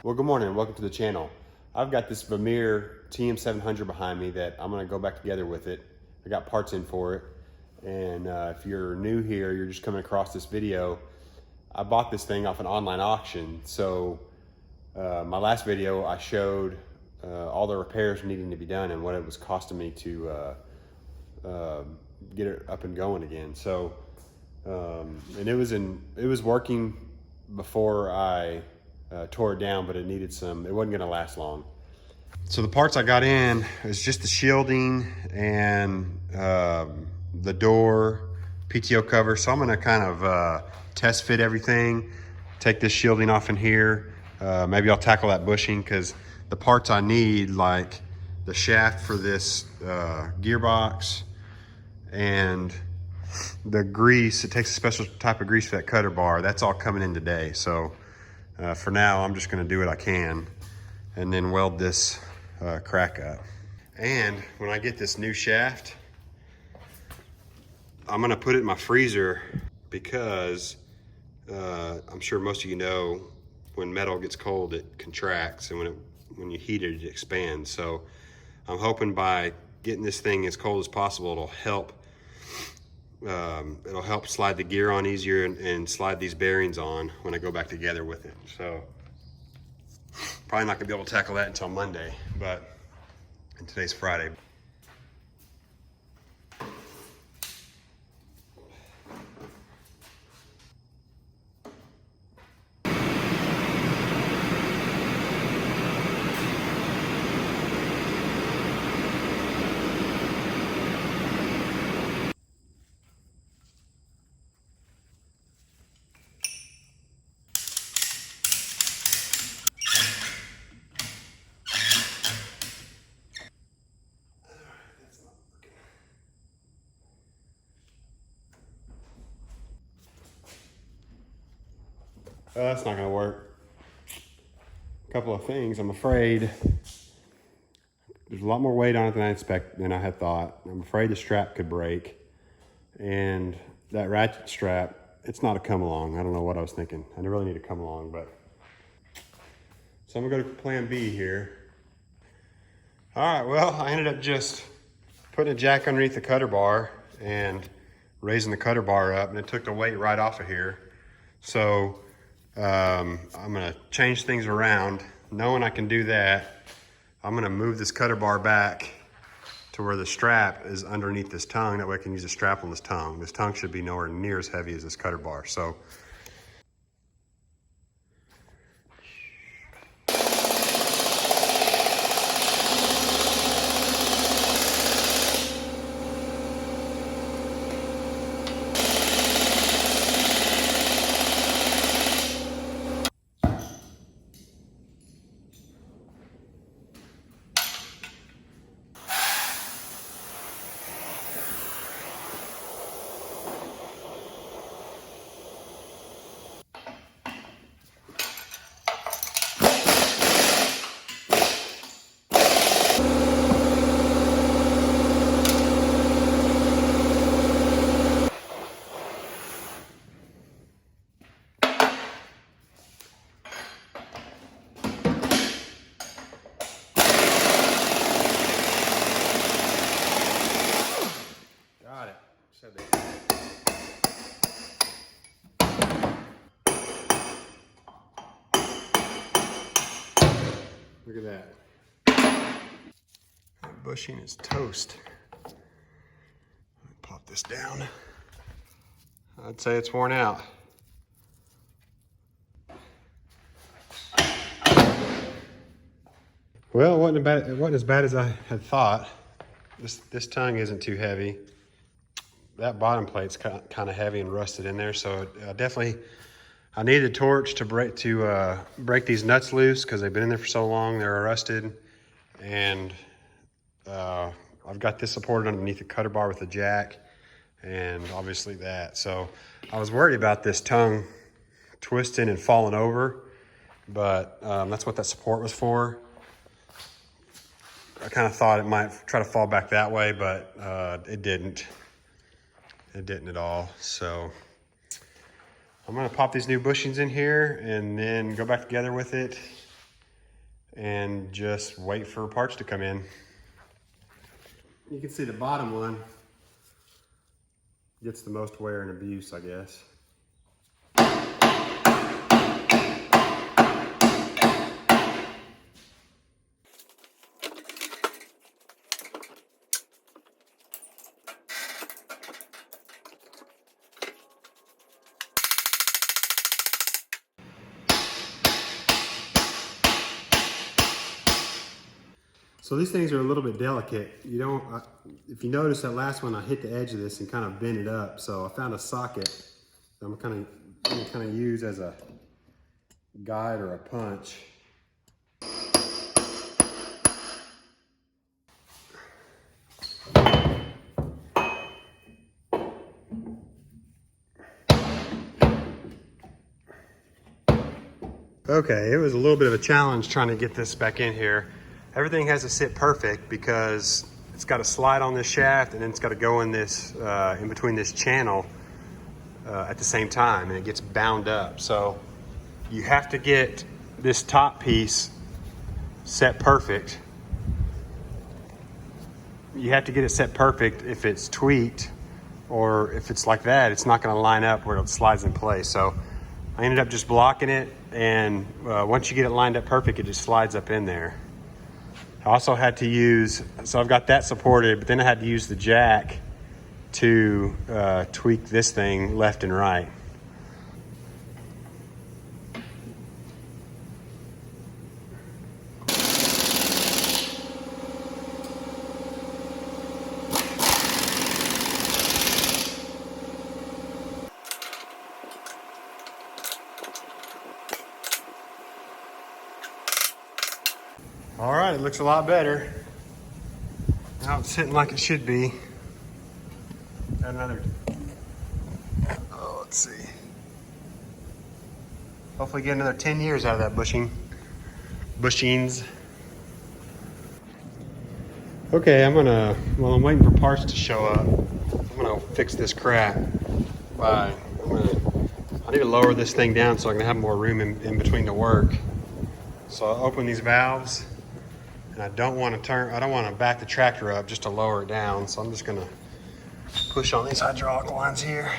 Well, good morning and welcome to the channel. I've got this Vermeer TM700 behind me that I'm gonna go back together with it. I got parts in for it. And if you're new here, you're just coming across this video, I bought this thing off an online auction. So my last video, I showed all the repairs needing to be done and what it was costing me to get it up and going again. So, and it was working before I tore it down, but it wasn't gonna last long. So the parts I got in is just the shielding and the door, PTO cover. So I'm gonna kind of test fit everything, take this shielding off in here. Maybe I'll tackle that bushing because the parts I need, like the shaft for this gearbox and the grease, it takes a special type of grease for that cutter bar. That's all coming in today. So for now, I'm just gonna do what I can and then weld this crack up. And when I get this new shaft, I'm gonna put it in my freezer because I'm sure most of you know when metal gets cold, it contracts, and when you heat it, it expands. So I'm hoping by getting this thing as cold as possible, it'll help slide the gear on easier and slide these bearings on when I go back together with it. So probably not gonna be able to tackle that until Monday, and today's Friday. That's not gonna work. A couple of things, I'm afraid there's a lot more weight on it than I had thought. I'm afraid the strap could break, and that ratchet strap, it's not a come along. I don't know what I was thinking. I really need a come along, but. So I'm gonna go to plan B here. All right, well, I ended up just putting a jack underneath the cutter bar and raising the cutter bar up, and it took the weight right off of here. So I'm gonna change things around. Knowing I can do that, I'm gonna move this cutter bar back to where the strap is underneath this tongue. That way I can use a strap on this tongue. This tongue should be nowhere near as heavy as this cutter bar. So got it. Look at that. That bushing is toast. Let me pop this down. I'd say it's worn out. Well, it wasn't as bad as I had thought. This tongue isn't too heavy. That bottom plate's kind of heavy and rusted in there, so I needed a torch to break these nuts loose because they've been in there for so long, they're rusted. And I've got this supported underneath the cutter bar with a jack, and obviously that. So I was worried about this tongue twisting and falling over, but that's what that support was for. I kind of thought it might try to fall back that way, but it didn't. It didn't at all. So I'm gonna pop these new bushings in here and then go back together with it and just wait for parts to come in. You can see the bottom one gets the most wear and abuse, I guess. So these things are a little bit delicate. You don't, if you notice that last one, I hit the edge of this and kind of bent it up. So I found a socket that I'm going to use as a guide or a punch. Okay, it was a little bit of a challenge trying to get this back in here. Everything has to sit perfect because it's got to slide on this shaft and then it's got to go in this, in between this channel at the same time, and it gets bound up. So you have to get this top piece set perfect. You have to get it set perfect. If it's tweaked or if it's like that, it's not going to line up where it slides in place. So I ended up just blocking it, and once you get it lined up perfect, it just slides up in there. I also had to use, so I've got that supported, but then I had to use the jack to tweak this thing left and right. All right, it looks a lot better. Now it's sitting like it should be. Got another, let's see. Hopefully get another 10 years out of that bushings. Okay, while I'm waiting for parts to show up, I'm gonna fix this crap I need to lower this thing down so I can have more room in between the work. So I'll open these valves. And I don't want to back the tractor up just to lower it down. So I'm just going to push on these hydraulic lines here.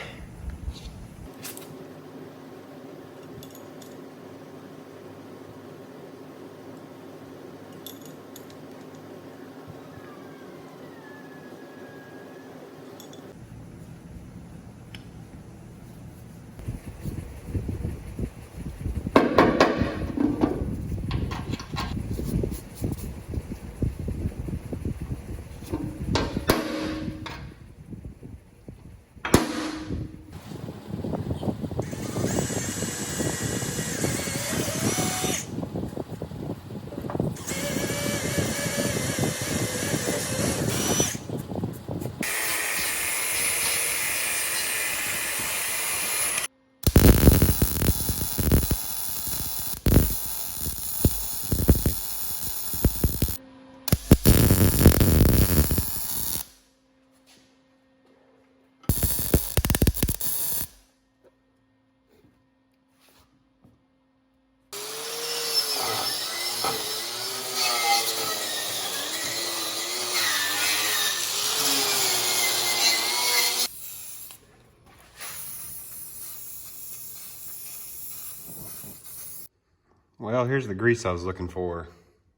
Well, here's the grease I was looking for.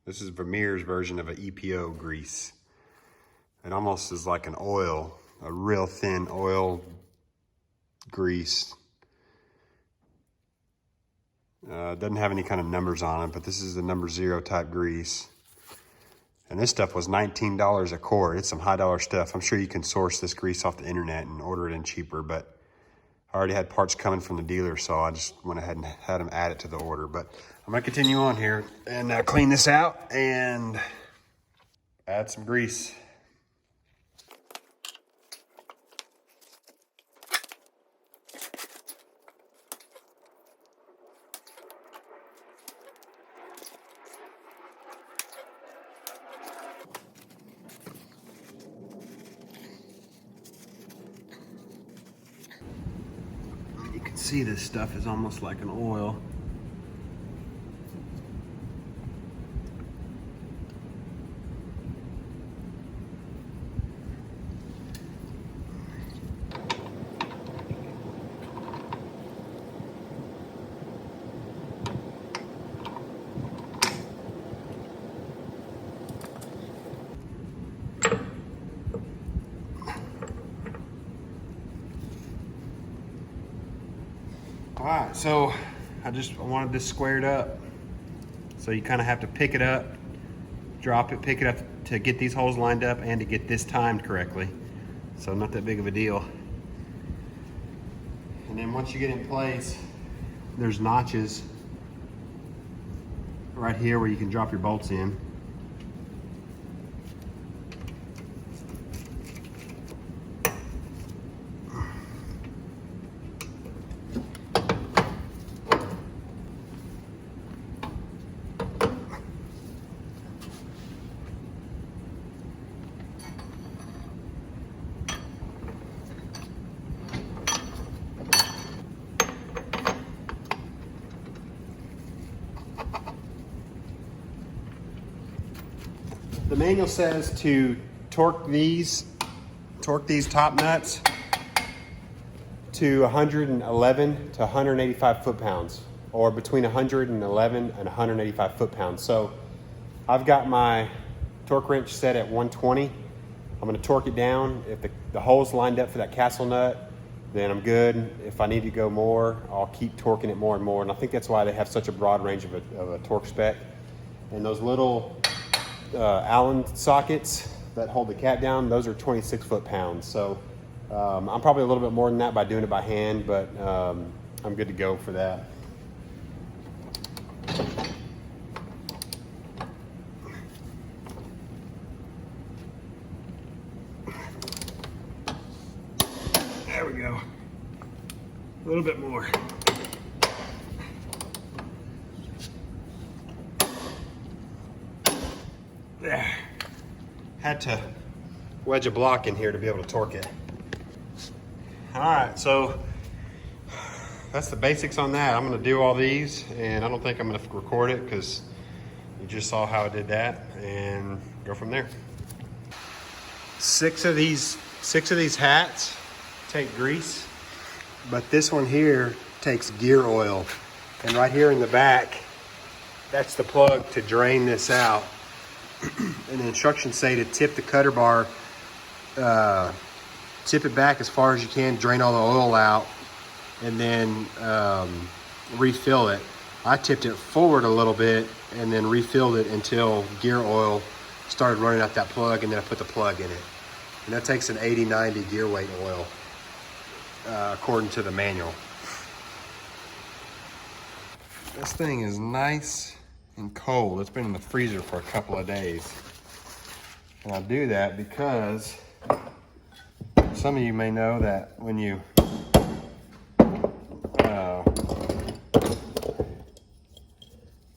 This is Vermeer's version of an EPO grease. It almost is like an oil, a real thin oil grease. Doesn't have any kind of numbers on it, but this is the number 0 type grease. And this stuff was $19 a quart. It's some high dollar stuff. I'm sure you can source this grease off the internet and order it in cheaper, but I already had parts coming from the dealer, so I just went ahead and had them add it to the order. But I'm gonna continue on here and clean this out and add some grease. You can see this stuff is almost like an oil. right, so I wanted this squared up. So you kind of have to pick it up, drop it, pick it up to get these holes lined up and to get this timed correctly. So not that big of a deal. And then once you get in place, there's notches right here where you can drop your bolts in. The manual says to torque these top nuts to 111 to 185 foot-pounds, or between 111 and 185 foot-pounds. So I've got my torque wrench set at 120. I'm gonna torque it down. If the hole's lined up for that castle nut, then I'm good. If I need to go more, I'll keep torquing it more and more. And I think that's why they have such a broad range of a torque spec. And those little Allen sockets that hold the cap down, those are 26 foot-pounds. So I'm probably a little bit more than that by doing it by hand, but I'm good to go for that. There we go. A little bit more. There. Had to wedge a block in here to be able to torque it. All right, so that's the basics on that. I'm gonna do all these, and I don't think I'm gonna record it because you just saw how I did that, and go from there. Six of these hats take grease, but this one here takes gear oil. And right here in the back, that's the plug to drain this out. And the instructions say to tip the cutter bar, tip it back as far as you can, drain all the oil out, and then refill it. I tipped it forward a little bit and then refilled it until gear oil started running out that plug, and then I put the plug in it. And that takes an 80-90 gear weight oil, according to the manual. This thing is nice and cold. It's been in the freezer for a couple of days. And I do that because some of you may know that when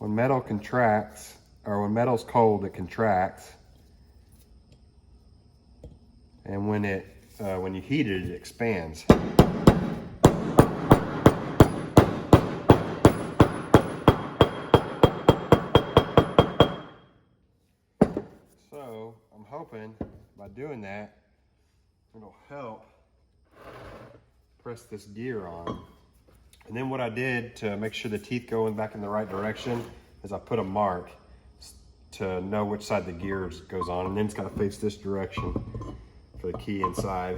metal contracts, or when metal's cold, it contracts. And when you heat it, it expands. So I'm hoping by doing that, it'll help press this gear on. And then what I did to make sure the teeth go back in the right direction is I put a mark to know which side the gear goes on, and then it's got to face this direction for the key inside.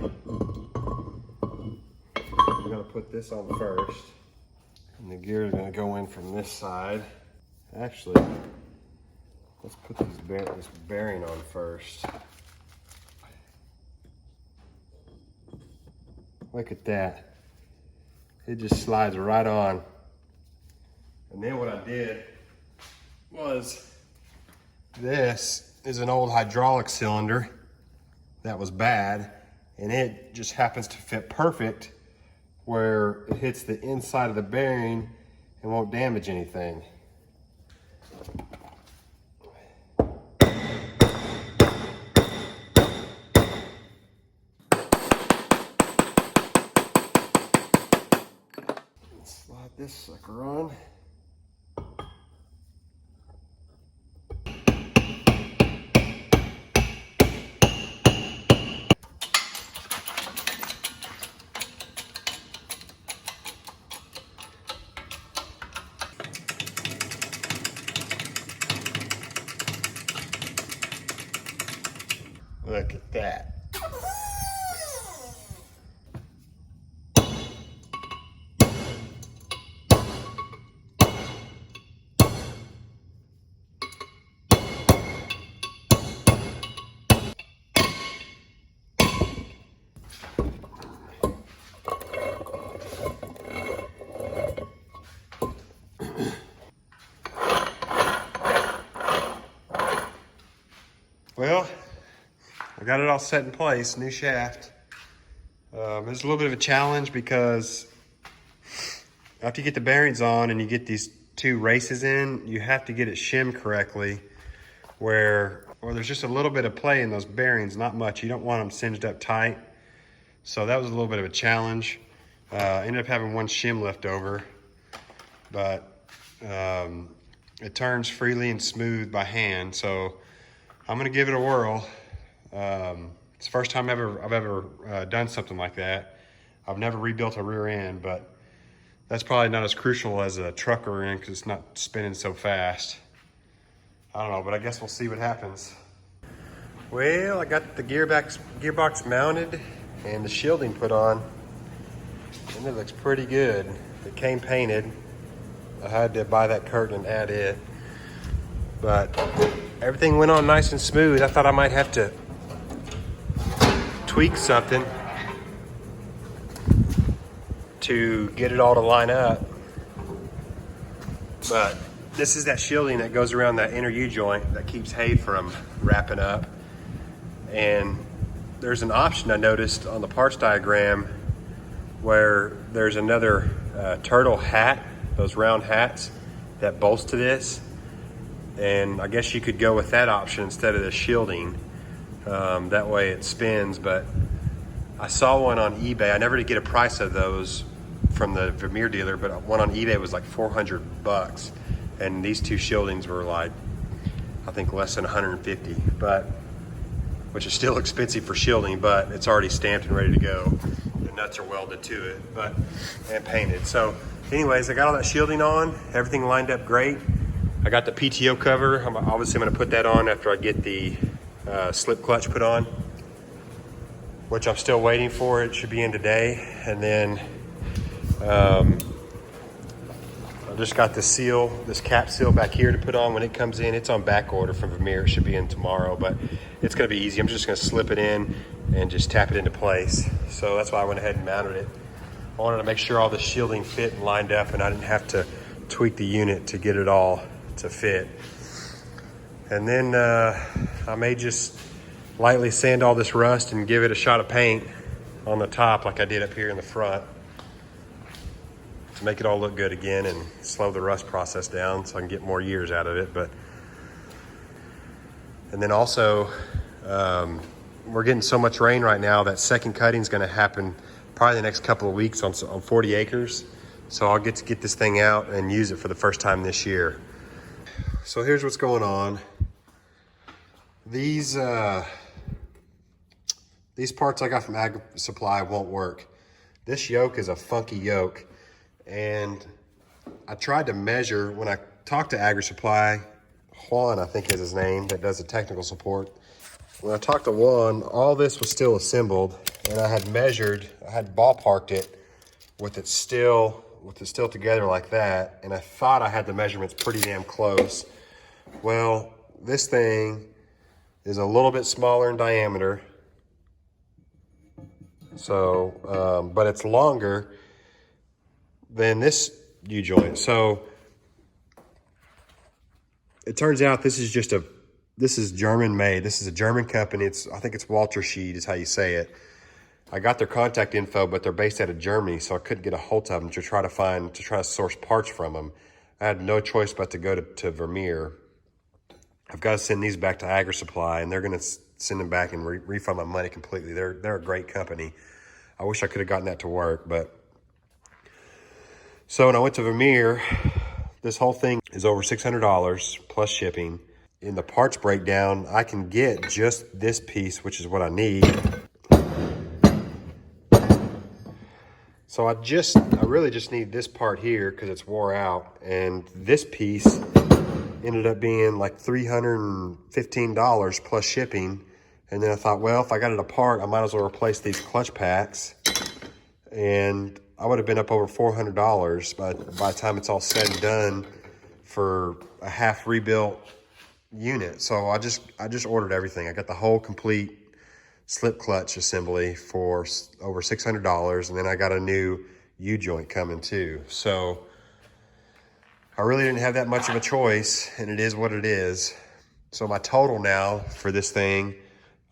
I'm going to put this on first, and the gear is going to go in from this side. Actually, let's put this bearing on first. Look at that. It just slides right on. And then what I did was, this is an old hydraulic cylinder that was bad, and it just happens to fit perfect where it hits the inside of the bearing and won't damage anything. Slide this sucker on. Look at that. I got it all set in place, new shaft. It's a little bit of a challenge because after you get the bearings on and you get these two races in, you have to get it shimmed correctly where there's just a little bit of play in those bearings, not much. You don't want them singed up tight. So that was a little bit of a challenge. Ended up having one shim left over, but it turns freely and smooth by hand. So I'm gonna give it a whirl. It's the first time I've ever done something like that. I've never rebuilt a rear end, but that's probably not as crucial as a truck rear end because it's not spinning so fast. I don't know, but I guess we'll see what happens. Well, I got the gearbox mounted and the shielding put on, and it looks pretty good. It came painted. I had to buy that curtain and add it, but everything went on nice and smooth. I thought I might have to tweak something to get it all to line up, but this is that shielding that goes around that inner U-joint that keeps hay from wrapping up. And there's an option I noticed on the parts diagram where there's another turtle hat, those round hats that bolts to this, and I guess you could go with that option instead of the shielding. That way it spins. But I saw one on eBay. I never did get a price of those from the Vermeer dealer, but one on eBay was like $400, and these two shieldings were like, I think less than 150, but which is still expensive for shielding, but it's already stamped and ready to go. The nuts are welded to it, and painted. So anyways, I got all that shielding on, everything lined up great. I got the PTO cover. I'm obviously gonna put that on after I get the slip clutch put on, which I'm still waiting for. It should be in today. And then I just got this cap seal back here to put on when it comes in. It's on back order from Vermeer. It should be in tomorrow, but it's gonna be easy. I'm just gonna slip it in and just tap it into place. So that's why I went ahead and mounted it. I wanted to make sure all the shielding fit and lined up and I didn't have to tweak the unit to get it all to fit. And then I may just lightly sand all this rust and give it a shot of paint on the top like I did up here in the front to make it all look good again and slow the rust process down so I can get more years out of it. And then also, we're getting so much rain right now that second cutting is gonna happen probably the next couple of weeks on 40 acres. So I'll get to get this thing out and use it for the first time this year. So here's what's going on. These parts I got from Ag Supply won't work. This yoke is a funky yoke, and I tried to measure when I talked to Ag Supply. Juan, I think is his name, that does the technical support. When I talked to Juan, all this was still assembled, and I had measured, I had ballparked it with it still together like that, and I thought I had the measurements pretty damn close. Well, this thing is a little bit smaller in diameter, so but it's longer than this U-joint. So it turns out this is German made. This is a German company. I think it's Walter Sheet is how you say it. I got their contact info, but they're based out of Germany, so I couldn't get a hold of them to try to source parts from them. I had no choice but to go to Vermeer. I've got to send these back to Ag Supply, and they're going to send them back and refund my money completely. They're a great company. I wish I could have gotten that to work, but so when I went to Vermeer, this whole thing is over $600 plus shipping. In the parts breakdown, I can get just this piece, which is what I need. So I really just need this part here because it's wore out, and this piece ended up being like $315 plus shipping. And then I thought, well, if I got it apart, I might as well replace these clutch packs, and I would have been up over $400 by the time it's all said and done for a half rebuilt unit. So I just ordered everything. I got the whole complete slip clutch assembly for over $600, and then I got a new U-joint coming too. So I really didn't have that much of a choice, and it is what it is. So my total now for this thing,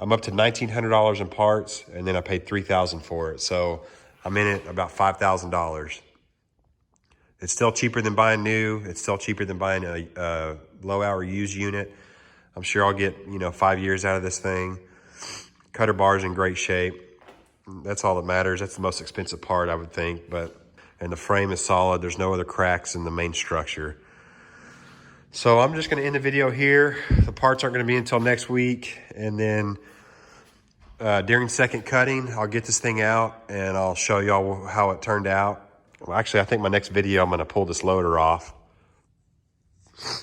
I'm up to $1,900 in parts, and then I paid $3,000 for it. So I'm in it about $5,000. It's still cheaper than buying new. It's still cheaper than buying a low hour used unit. I'm sure I'll get, 5 years out of this thing. Cutter bar's in great shape. That's all that matters. That's the most expensive part, I would think. And the frame is solid. There's no other cracks in the main structure. So I'm just gonna end the video here. The parts aren't gonna be until next week. And then during second cutting, I'll get this thing out and I'll show y'all how it turned out. Well, actually, I think my next video, I'm gonna pull this loader off.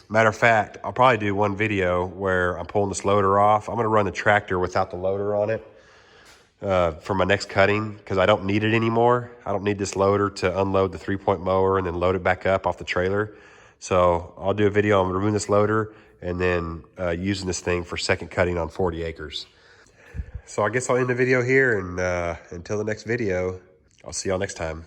Matter of fact, I'll probably do one video where I'm pulling this loader off. I'm gonna run the tractor without the loader on it for my next cutting, because I don't need it anymore. I don't need this loader to unload the 3-point mower and then load it back up off the trailer. So I'll do a video on removing this loader and then using this thing for second cutting on 40 acres. So I guess I'll end the video here, and until the next video, I'll see y'all next time.